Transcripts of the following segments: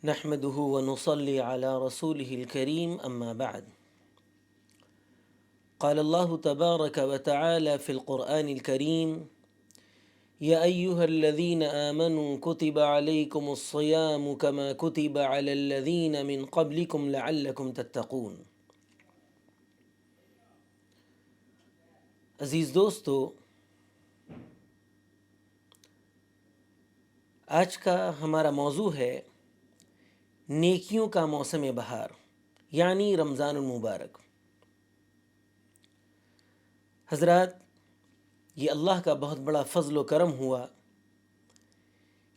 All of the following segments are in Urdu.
نحمده ونصلي على رسوله الكريم أما بعد. قال الله تبارك وتعالى في القرآن الكريم: يا أيها الذين آمنوا كتب عليكم الصيام كما كتب على الذين من قبلكم لعلكم تتقون. عزیز دوستو، آج کا ہمارا موضوع ہے نیکیوں کا موسم بہار، یعنی رمضان المبارک۔ حضرات، یہ اللہ کا بہت بڑا فضل و کرم ہوا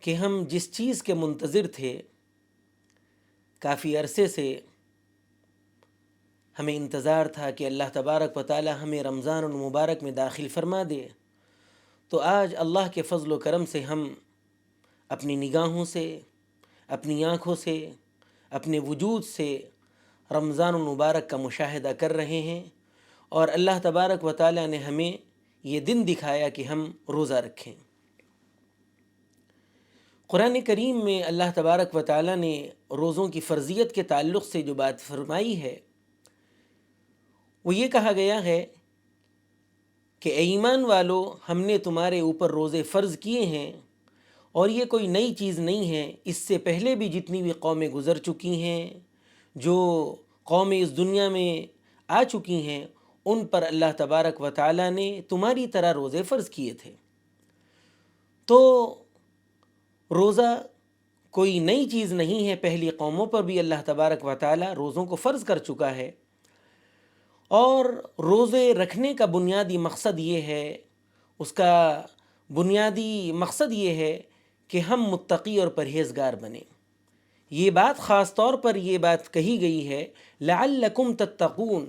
کہ ہم جس چیز کے منتظر تھے، کافی عرصے سے ہمیں انتظار تھا کہ اللہ تبارک و تعالی ہمیں رمضان المبارک میں داخل فرما دے، تو آج اللہ کے فضل و کرم سے ہم اپنی نگاہوں سے، اپنی آنکھوں سے، اپنے وجود سے رمضان المبارک کا مشاہدہ کر رہے ہیں، اور اللہ تبارک و تعالی نے ہمیں یہ دن دکھایا کہ ہم روزہ رکھیں۔ قرآن کریم میں اللہ تبارک و تعالی نے روزوں کی فرضیت کے تعلق سے جو بات فرمائی ہے، وہ یہ کہا گیا ہے کہ اے ایمان والو، ہم نے تمہارے اوپر روزے فرض کیے ہیں، اور یہ کوئی نئی چیز نہیں ہے، اس سے پہلے بھی جتنی بھی قومیں گزر چکی ہیں، جو قومیں اس دنیا میں آ چکی ہیں، ان پر اللہ تبارک و تعالی نے تمہاری طرح روزے فرض کیے تھے۔ تو روزہ کوئی نئی چیز نہیں ہے، پہلی قوموں پر بھی اللہ تبارک و تعالی روزوں کو فرض کر چکا ہے، اور روزے رکھنے کا بنیادی مقصد یہ ہے، اس کا بنیادی مقصد یہ ہے کہ ہم متقی اور پرہیزگار بنیں۔ یہ بات خاص طور پر یہ بات کہی گئی ہے، لعلکم تتقون،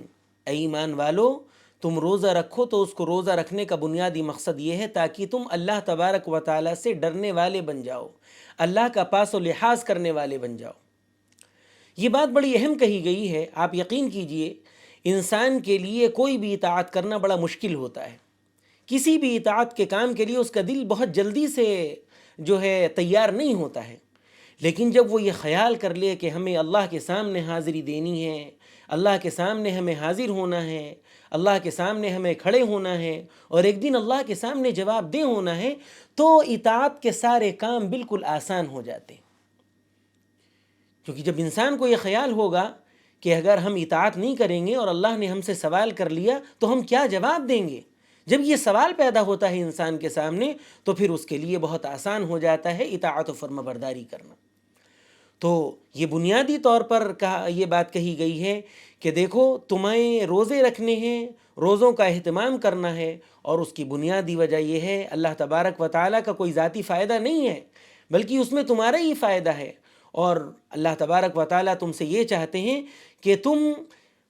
اے ایمان والو تم روزہ رکھو، تو اس کو روزہ رکھنے کا بنیادی مقصد یہ ہے تاکہ تم اللہ تبارک و تعالی سے ڈرنے والے بن جاؤ، اللہ کا پاس و لحاظ کرنے والے بن جاؤ۔ یہ بات بڑی اہم کہی گئی ہے۔ آپ یقین کیجئے، انسان کے لیے کوئی بھی اطاعت کرنا بڑا مشکل ہوتا ہے۔ کسی بھی اطاعت کے کام کے لیے اس کا دل بہت جلدی سے جو ہے تیار نہیں ہوتا ہے، لیکن جب وہ یہ خیال کر لے کہ ہمیں اللہ کے سامنے حاضری دینی ہے، اللہ کے سامنے ہمیں حاضر ہونا ہے، اللہ کے سامنے ہمیں کھڑے ہونا ہے، اور ایک دن اللہ کے سامنے جواب دہ ہونا ہے، تو اطاعت کے سارے کام بالکل آسان ہو جاتے ہیں۔ کیونکہ جب انسان کو یہ خیال ہوگا کہ اگر ہم اطاعت نہیں کریں گے اور اللہ نے ہم سے سوال کر لیا تو ہم کیا جواب دیں گے، جب یہ سوال پیدا ہوتا ہے انسان کے سامنے، تو پھر اس کے لیے بہت آسان ہو جاتا ہے اطاعت و فرمانبرداری کرنا۔ تو یہ بنیادی طور پر یہ بات کہی گئی ہے کہ دیکھو، تمہیں روزے رکھنے ہیں، روزوں کا اہتمام کرنا ہے، اور اس کی بنیادی وجہ یہ ہے، اللہ تبارک و تعالیٰ کا کوئی ذاتی فائدہ نہیں ہے، بلکہ اس میں تمہارا ہی فائدہ ہے، اور اللہ تبارک و تعالیٰ تم سے یہ چاہتے ہیں کہ تم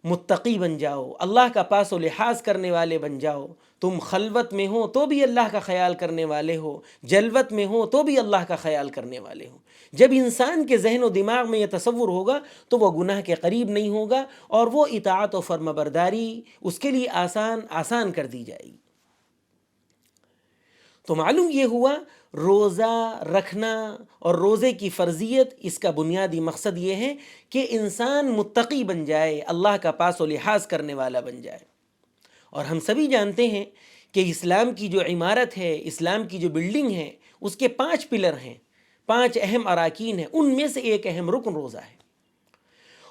متقی بن جاؤ، اللہ کا پاس و لحاظ کرنے والے بن جاؤ۔ تم خلوت میں ہو تو بھی اللہ کا خیال کرنے والے ہو، جلوت میں ہو تو بھی اللہ کا خیال کرنے والے ہو۔ جب انسان کے ذہن و دماغ میں یہ تصور ہوگا تو وہ گناہ کے قریب نہیں ہوگا، اور وہ اطاعت و فرمانبرداری اس کے لیے آسان کر دی جائے گی۔ تو معلوم یہ ہوا، روزہ رکھنا اور روزے کی فرضیت، اس کا بنیادی مقصد یہ ہے کہ انسان متقی بن جائے، اللہ کا پاس و لحاظ کرنے والا بن جائے۔ اور ہم سبھی جانتے ہیں کہ اسلام کی جو عمارت ہے، اسلام کی جو بلڈنگ ہے، اس کے 5 پلر ہیں، 5 اہم اراکین ہیں، ان میں سے ایک اہم رکن روزہ ہے۔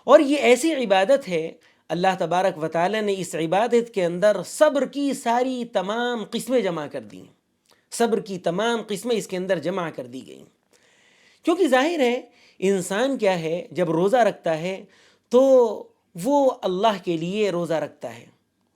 اور یہ ایسی عبادت ہے، اللہ تبارک و تعالی نے اس عبادت کے اندر صبر کی ساری تمام قسمیں جمع کر دی ہیں، صبر کی تمام قسمیں اس کے اندر جمع کر دی گئیں۔ کیونکہ ظاہر ہے، انسان کیا ہے، جب روزہ رکھتا ہے تو وہ اللہ کے لیے روزہ رکھتا ہے۔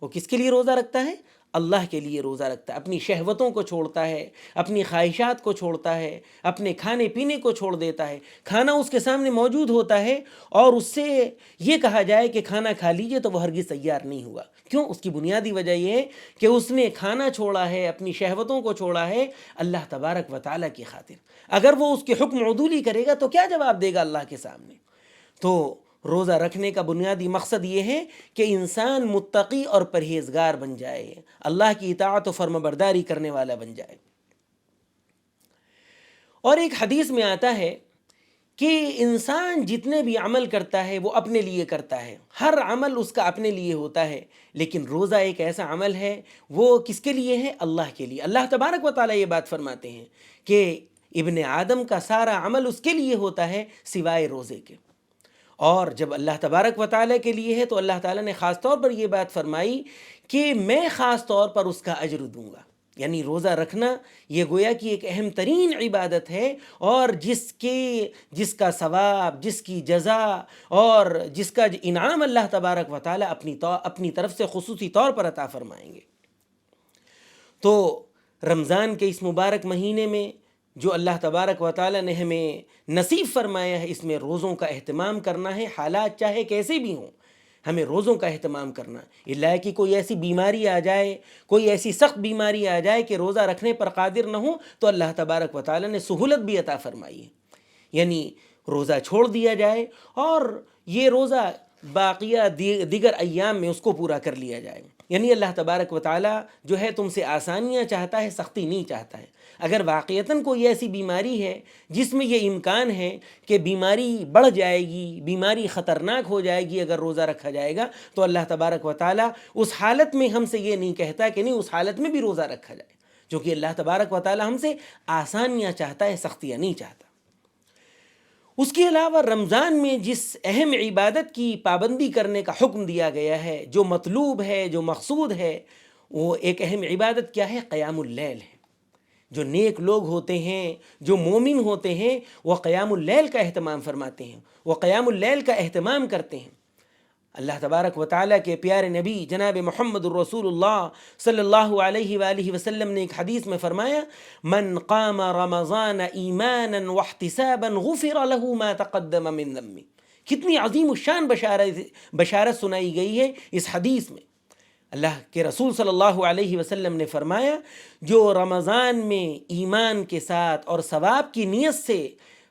وہ کس کے لیے روزہ رکھتا ہے؟ اللہ کے لیے روزہ رکھتا ہے، اپنی شہوتوں کو چھوڑتا ہے، اپنی خواہشات کو چھوڑتا ہے، اپنے کھانے پینے کو چھوڑ دیتا ہے۔ کھانا اس کے سامنے موجود ہوتا ہے، اور اس سے یہ کہا جائے کہ کھانا کھا لیجئے تو وہ ہرگز تیار نہیں ہوا۔ کیوں؟ اس کی بنیادی وجہ یہ ہے کہ اس نے کھانا چھوڑا ہے، اپنی شہوتوں کو چھوڑا ہے اللہ تبارک و تعالیٰ کی خاطر۔ اگر وہ اس کے حکم عدولی کرے گا تو کیا جواب دے گا اللہ کے سامنے؟ تو روزہ رکھنے کا بنیادی مقصد یہ ہے کہ انسان متقی اور پرہیزگار بن جائے، اللہ کی اطاعت و فرمانبرداری کرنے والا بن جائے۔ اور ایک حدیث میں آتا ہے کہ انسان جتنے بھی عمل کرتا ہے وہ اپنے لیے کرتا ہے، ہر عمل اس کا اپنے لیے ہوتا ہے، لیکن روزہ ایک ایسا عمل ہے وہ کس کے لیے ہے؟ اللہ کے لیے۔ اللہ تبارک و تعالیٰ یہ بات فرماتے ہیں کہ ابن آدم کا سارا عمل اس کے لیے ہوتا ہے سوائے روزے کے۔ اور جب اللہ تبارک و تعالیٰ کے لیے ہے تو اللہ تعالیٰ نے خاص طور پر یہ بات فرمائی کہ میں خاص طور پر اس کا اجر دوں گا۔ یعنی روزہ رکھنا یہ گویا کہ ایک اہم ترین عبادت ہے، اور جس کا ثواب، جس کی جزا اور جس کا انعام اللہ تبارک و تعالیٰ اپنی طرف سے خصوصی طور پر عطا فرمائیں گے۔ تو رمضان کے اس مبارک مہینے میں جو اللہ تبارک و تعالیٰ نے ہمیں نصیب فرمایا ہے، اس میں روزوں کا اہتمام کرنا ہے، حالات چاہے کیسے بھی ہوں ہمیں روزوں کا اہتمام کرنا ہے۔ اللہ کہ کوئی ایسی بیماری آ جائے، کوئی ایسی سخت بیماری آ جائے کہ روزہ رکھنے پر قادر نہ ہو، تو اللہ تبارک و تعالیٰ نے سہولت بھی عطا فرمائی ہے، یعنی روزہ چھوڑ دیا جائے اور یہ روزہ باقیہ دیگر ایام میں اس کو پورا کر لیا جائے۔ یعنی اللہ تبارک و تعالیٰ جو ہے تم سے آسانیاں چاہتا ہے، سختی نہیں چاہتا ہے۔ اگر واقعتاً کوئی ایسی بیماری ہے جس میں یہ امکان ہے کہ بیماری بڑھ جائے گی، بیماری خطرناک ہو جائے گی اگر روزہ رکھا جائے گا، تو اللہ تبارک و تعالیٰ اس حالت میں ہم سے یہ نہیں کہتا کہ نہیں اس حالت میں بھی روزہ رکھا جائے، چونکہ اللہ تبارک و تعالیٰ ہم سے آسانیاں چاہتا ہے، سختیاں نہیں چاہتا۔ اس کے علاوہ رمضان میں جس اہم عبادت کی پابندی کرنے کا حکم دیا گیا ہے، جو مطلوب ہے، جو مقصود ہے، وہ ایک اہم عبادت کیا ہے؟ قیام اللیل ہے۔ جو نیک لوگ ہوتے ہیں، جو مومن ہوتے ہیں، وہ قیام اللیل کا اہتمام فرماتے ہیں، وہ قیام اللیل کا اہتمام کرتے ہیں۔ اللہ تبارک و تعالیٰ کے پیارے نبی جناب محمد الرسول اللہ صلی اللہ علیہ وآلہ وسلم نے ایک حدیث میں فرمایا، من قام رمضان ایمانا واحتسابا غفر له ما تقدم من ذنبه۔ کتنی عظیم الشان بشارت سنائی گئی ہے اس حدیث میں۔ اللہ کے رسول صلی اللہ علیہ وسلم نے فرمایا، جو رمضان میں ایمان کے ساتھ اور ثواب کی نیت سے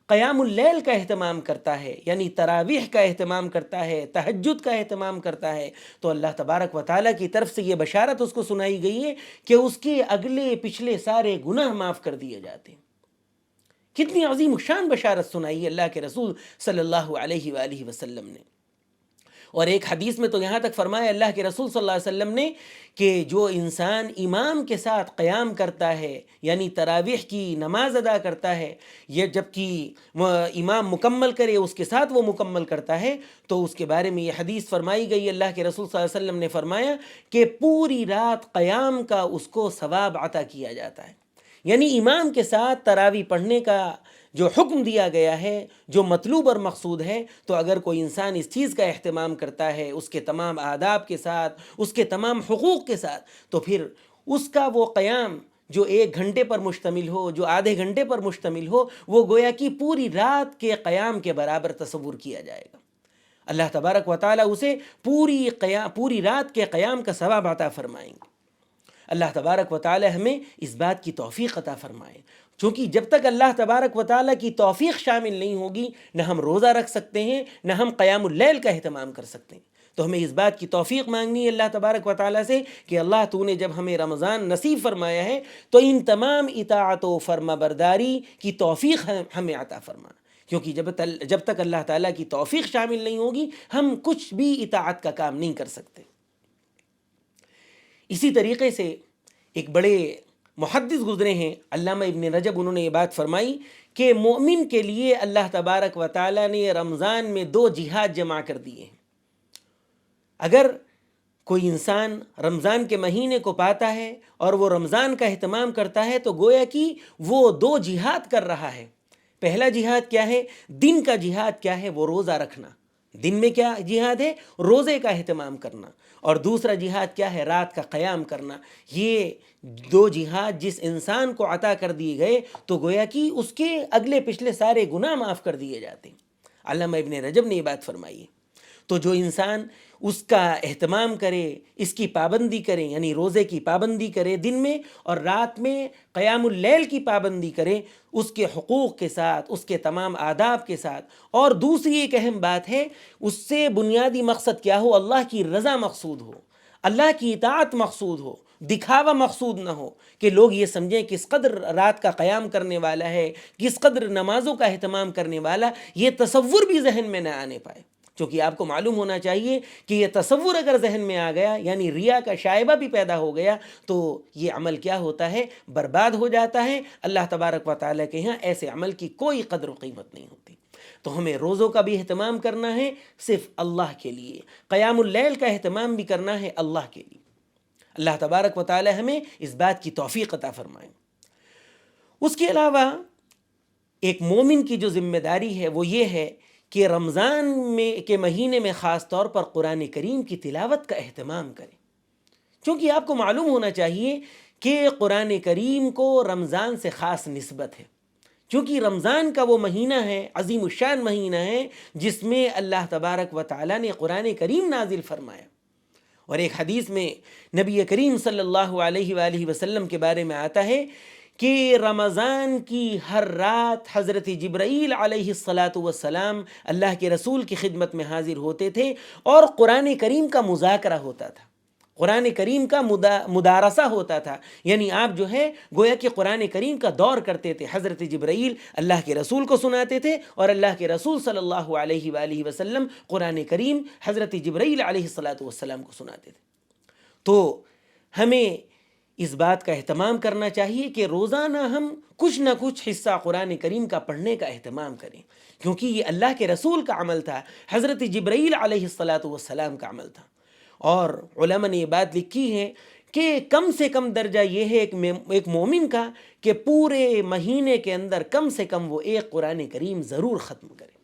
قیام اللیل کا اہتمام کرتا ہے، یعنی تراویح کا اہتمام کرتا ہے، تہجد کا اہتمام کرتا ہے، تو اللہ تبارک و تعالیٰ کی طرف سے یہ بشارت اس کو سنائی گئی ہے کہ اس کے اگلے پچھلے سارے گناہ معاف کر دیے جاتے ہیں۔ کتنی عظیم الشان بشارت سنائی ہے اللہ کے رسول صلی اللہ علیہ وآلہ وسلم نے۔ اور ایک حدیث میں تو یہاں تک فرمایا اللہ کے رسول صلی اللہ علیہ وسلم نے کہ جو انسان امام کے ساتھ قیام کرتا ہے، یعنی تراویح کی نماز ادا کرتا ہے، یہ جبکہ امام مکمل کرے اس کے ساتھ وہ مکمل کرتا ہے، تو اس کے بارے میں یہ حدیث فرمائی گئی، اللہ کے رسول صلی اللہ علیہ وسلم نے فرمایا کہ پوری رات قیام کا اس کو ثواب عطا کیا جاتا ہے۔ یعنی امام کے ساتھ تراویح پڑھنے کا جو حکم دیا گیا ہے، جو مطلوب اور مقصود ہے، تو اگر کوئی انسان اس چیز کا اہتمام کرتا ہے اس کے تمام آداب کے ساتھ، اس کے تمام حقوق کے ساتھ، تو پھر اس کا وہ قیام جو 1 گھنٹے پر مشتمل ہو، جو آدھے گھنٹے پر مشتمل ہو، وہ گویا کہ پوری رات کے قیام کے برابر تصور کیا جائے گا۔ اللہ تبارک و تعالیٰ اسے پوری رات کے قیام کا ثواب عطا فرمائیں گے۔ اللہ تبارک و تعالی ہمیں اس بات کی توفیق عطا فرمائے، چونکہ جب تک اللہ تبارک و تعالیٰ کی توفیق شامل نہیں ہوگی، نہ ہم روزہ رکھ سکتے ہیں، نہ ہم قیام اللیل کا اہتمام کر سکتے ہیں۔ تو ہمیں اس بات کی توفیق مانگنی ہے اللہ تبارک و تعالیٰ سے کہ اللہ تو نے جب ہمیں رمضان نصیب فرمایا ہے تو ان تمام اطاعت و فرما برداری کی توفیق ہمیں عطا فرما، کیونکہ جب تک اللہ تعالیٰ کی توفیق شامل نہیں ہوگی ہم کچھ بھی اطاعت کا کام نہیں کر سکتے۔ اسی طریقے سے ایک بڑے محدث گزرے ہیں علامہ ابن رجب، انہوں نے یہ بات فرمائی کہ مومن کے لیے اللہ تبارک و تعالیٰ نے رمضان میں 2 جہاد جمع کر دیے ہیں۔ اگر کوئی انسان رمضان کے مہینے کو پاتا ہے اور وہ رمضان کا اہتمام کرتا ہے تو گویا کہ وہ 2 جہاد کر رہا ہے۔ پہلا جہاد کیا ہے؟ دن کا جہاد کیا ہے؟ وہ روزہ رکھنا۔ دن میں کیا جہاد ہے؟ روزے کا اہتمام کرنا۔ اور دوسرا جہاد کیا ہے؟ رات کا قیام کرنا۔ یہ 2 جہاد جس انسان کو عطا کر دیے گئے تو گویا کہ اس کے اگلے پچھلے سارے گناہ معاف کر دیے جاتے ہیں۔ علامہ ابن رجب نے یہ بات فرمائی ہے۔ تو جو انسان اس کا اہتمام کرے، اس کی پابندی کرے، یعنی روزے کی پابندی کرے دن میں، اور رات میں قیام اللیل کی پابندی کرے اس کے حقوق کے ساتھ، اس کے تمام آداب کے ساتھ، اور دوسری ایک اہم بات ہے اس سے بنیادی مقصد کیا ہو؟ اللہ کی رضا مقصود ہو، اللہ کی اطاعت مقصود ہو، دکھاوا مقصود نہ ہو کہ لوگ یہ سمجھیں کس قدر رات کا قیام کرنے والا ہے، کس قدر نمازوں کا اہتمام کرنے والا، یہ تصور بھی ذہن میں نہ آنے پائے. چونکہ آپ کو معلوم ہونا چاہیے کہ یہ تصور اگر ذہن میں آ گیا، یعنی ریا کا شائبہ بھی پیدا ہو گیا، تو یہ عمل کیا ہوتا ہے؟ برباد ہو جاتا ہے. اللہ تبارک و تعالیٰ کے ہاں ایسے عمل کی کوئی قدر و قیمت نہیں ہوتی. تو ہمیں روزوں کا بھی اہتمام کرنا ہے صرف اللہ کے لیے، قیام اللیل کا اہتمام بھی کرنا ہے اللہ کے لیے. اللہ تبارک و تعالی ہمیں اس بات کی توفیق عطا فرمائے. اس کے علاوہ ایک مومن کی جو ذمہ داری ہے وہ یہ ہے کہ رمضان کے مہینے میں خاص طور پر قرآن کریم کی تلاوت کا اہتمام کرے. چونکہ آپ کو معلوم ہونا چاہیے کہ قرآن کریم کو رمضان سے خاص نسبت ہے. چونکہ رمضان کا وہ مہینہ ہے، عظیم الشان مہینہ ہے، جس میں اللہ تبارک و تعالیٰ نے قرآن کریم نازل فرمایا. اور ایک حدیث میں نبی کریم صلی اللہ علیہ وآلہ وسلم کے بارے میں آتا ہے کہ رمضان کی ہر رات حضرت جبرائیل علیہ السلام اللہ کے رسول کی خدمت میں حاضر ہوتے تھے اور قرآن کریم کا مذاکرہ ہوتا تھا، قرآن کریم کا مدارسہ ہوتا تھا. یعنی آپ جو ہے گویا کہ قرآن کریم کا دور کرتے تھے. حضرت جبرائیل اللہ کے رسول کو سناتے تھے اور اللہ کے رسول صلی اللہ علیہ وآلہ وسلم قرآن کریم حضرت جبرائیل علیہ السلام کو سناتے تھے. تو ہمیں اس بات کا اہتمام کرنا چاہیے کہ روزانہ ہم کچھ نہ کچھ حصہ قرآن کریم کا پڑھنے کا اہتمام کریں، کیونکہ یہ اللہ کے رسول کا عمل تھا، حضرت جبرائیل علیہ السلام کا عمل تھا. اور علماء نے یہ بات لکھی ہے کہ کم سے کم درجہ یہ ہے ایک مومن کا کہ پورے مہینے کے اندر کم سے کم وہ ایک قرآن کریم ضرور ختم کرے.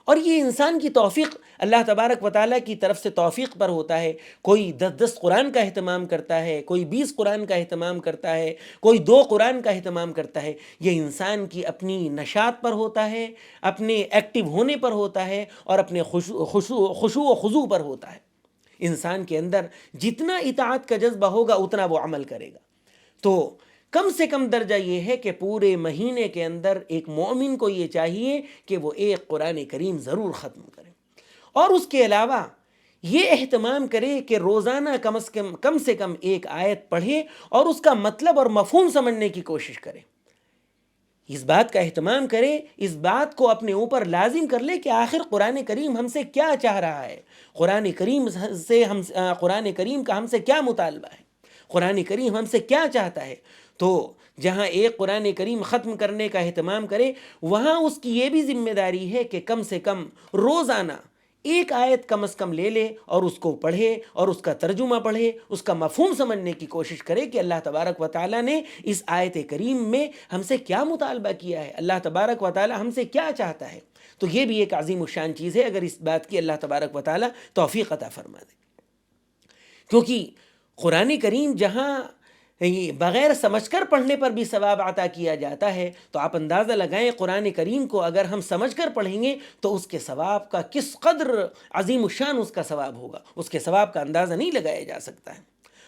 اور یہ انسان کی توفیق اللہ تبارک و تعالیٰ کی طرف سے توفیق پر ہوتا ہے. کوئی 10 قرآن کا اہتمام کرتا ہے، کوئی 20 قرآن کا اہتمام کرتا ہے، کوئی 2 قرآن کا اہتمام کرتا ہے. یہ انسان کی اپنی نشاط پر ہوتا ہے، اپنے ایکٹیو ہونے پر ہوتا ہے اور اپنے خشوع و خضوع پر ہوتا ہے. انسان کے اندر جتنا اطاعت کا جذبہ ہوگا اتنا وہ عمل کرے گا. تو کم سے کم درجہ یہ ہے کہ پورے مہینے کے اندر ایک مومن کو یہ چاہیے کہ وہ ایک قرآن کریم ضرور ختم کرے. اور اس کے علاوہ یہ اہتمام کرے کہ روزانہ کم سے کم ایک آیت پڑھے اور اس کا مطلب اور مفہوم سمجھنے کی کوشش کرے. اس بات کا اہتمام کرے، اس بات کو اپنے اوپر لازم کر لے کہ آخر قرآن کریم ہم سے کیا چاہ رہا ہے، قرآن کریم کا ہم سے کیا مطالبہ ہے، قرآن کریم ہم سے کیا چاہتا ہے. تو جہاں ایک قرآن کریم ختم کرنے کا اہتمام کرے، وہاں اس کی یہ بھی ذمہ داری ہے کہ کم سے کم روزانہ ایک آیت کم از کم لے لے اور اس کو پڑھے اور اس کا ترجمہ پڑھے، اس کا مفہوم سمجھنے کی کوشش کرے کہ اللہ تبارک و تعالیٰ نے اس آیت کریم میں ہم سے کیا مطالبہ کیا ہے، اللہ تبارک و تعالیٰ ہم سے کیا چاہتا ہے. تو یہ بھی ایک عظیم الشان چیز ہے اگر اس بات کی اللہ تبارک و تعالیٰ توفیق عطا فرما دے. کیونکہ قرآن کریم جہاں بغیر سمجھ کر پڑھنے پر بھی ثواب عطا کیا جاتا ہے، تو آپ اندازہ لگائیں قرآن کریم کو اگر ہم سمجھ کر پڑھیں گے تو اس کے ثواب کا کس قدر عظیم الشان اس کا ثواب ہوگا، اس کے ثواب کا اندازہ نہیں لگایا جا سکتا ہے.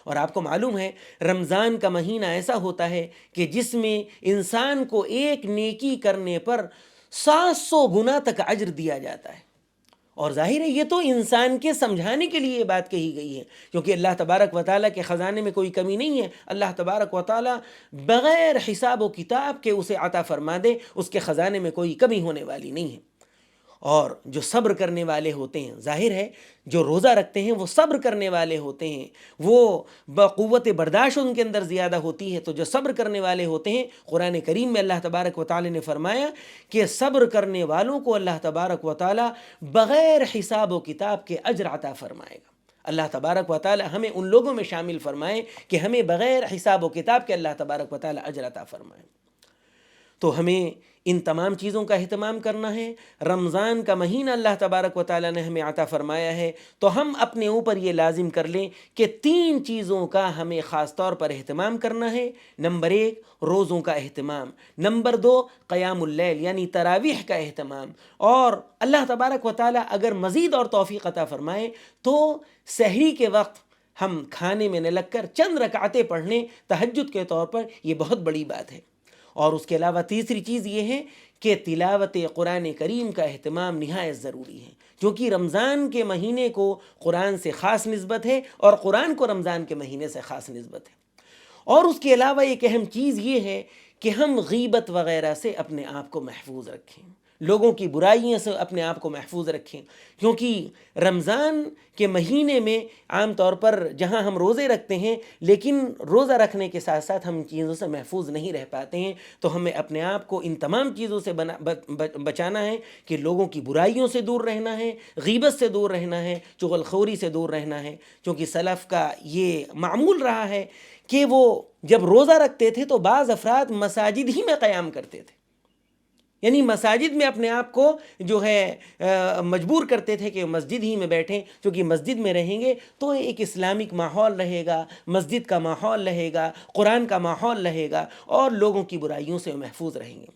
اور آپ کو معلوم ہے رمضان کا مہینہ ایسا ہوتا ہے کہ جس میں انسان کو ایک نیکی کرنے پر 700 گنا تک اجر دیا جاتا ہے. اور ظاہر ہے یہ تو انسان کے سمجھانے کے لیے یہ بات کہی گئی ہے، کیونکہ اللہ تبارک و تعالیٰ کے خزانے میں کوئی کمی نہیں ہے. اللہ تبارک و تعالیٰ بغیر حساب و کتاب کے اسے عطا فرما دے، اس کے خزانے میں کوئی کمی ہونے والی نہیں ہے. اور جو صبر کرنے والے ہوتے ہیں، ظاہر ہے جو روزہ رکھتے ہیں وہ صبر کرنے والے ہوتے ہیں، وہ بقوت برداشت ان کے اندر زیادہ ہوتی ہے. تو جو صبر کرنے والے ہوتے ہیں، قرآن کریم میں اللہ تبارک و تعالی نے فرمایا کہ صبر کرنے والوں کو اللہ تبارک و تعالی بغیر حساب و کتاب کے اجر عطا فرمائے گا. اللہ تبارک و تعالی ہمیں ان لوگوں میں شامل فرمائے کہ ہمیں بغیر حساب و کتاب کے اللہ تبارک و تعالی اجر عطا فرمائے. تو ہمیں ان تمام چیزوں کا اہتمام کرنا ہے. رمضان کا مہینہ اللہ تبارک و تعالیٰ نے ہمیں عطا فرمایا ہے، تو ہم اپنے اوپر یہ لازم کر لیں کہ 3 چیزوں کا ہمیں خاص طور پر اہتمام کرنا ہے. نمبر 1 روزوں کا اہتمام، نمبر 2 قیام اللیل یعنی تراویح کا اہتمام، اور اللہ تبارک و تعالیٰ اگر مزید اور توفیق عطا فرمائے تو سحری کے وقت ہم کھانے میں نہ لگ کر چند رکعتیں پڑھنے تہجد کے طور پر، یہ بہت بڑی بات ہے. اور اس کے علاوہ تیسری چیز یہ ہے کہ تلاوت قرآن کریم کا اہتمام نہایت ضروری ہے، کیونکہ رمضان کے مہینے کو قرآن سے خاص نسبت ہے اور قرآن کو رمضان کے مہینے سے خاص نسبت ہے۔ اور اس کے علاوہ ایک اہم چیز یہ ہے کہ ہم غیبت وغیرہ سے اپنے آپ کو محفوظ رکھیں، لوگوں کی برائیوں سے اپنے آپ کو محفوظ رکھیں، کیونکہ رمضان کے مہینے میں عام طور پر جہاں ہم روزے رکھتے ہیں لیکن روزہ رکھنے کے ساتھ ساتھ ہم چیزوں سے محفوظ نہیں رہ پاتے ہیں، تو ہمیں اپنے آپ کو ان تمام چیزوں سے بچانا ہے کہ لوگوں کی برائیوں سے دور رہنا ہے، غیبت سے دور رہنا ہے، چغل خوری سے دور رہنا ہے، کیونکہ سلف کا یہ معمول رہا ہے کہ وہ جب روزہ رکھتے تھے تو بعض افراد مساجد ہی میں قیام کرتے تھے، یعنی مساجد میں اپنے آپ کو جو ہے مجبور کرتے تھے کہ مسجد ہی میں بیٹھیں، کیونکہ مسجد میں رہیں گے تو ایک اسلامک ماحول رہے گا، مسجد کا ماحول رہے گا، قرآن کا ماحول رہے گا اور لوگوں کی برائیوں سے محفوظ رہیں گے۔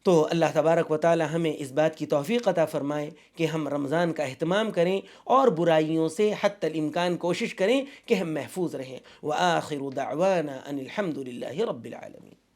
تو اللہ تبارک و تعالی ہمیں اس بات کی توفیق عطا فرمائے کہ ہم رمضان کا اہتمام کریں اور برائیوں سے حتی الامکان کوشش کریں کہ ہم محفوظ رہیں۔ وآخر دعوانا ان الحمد للہ رب العالمین۔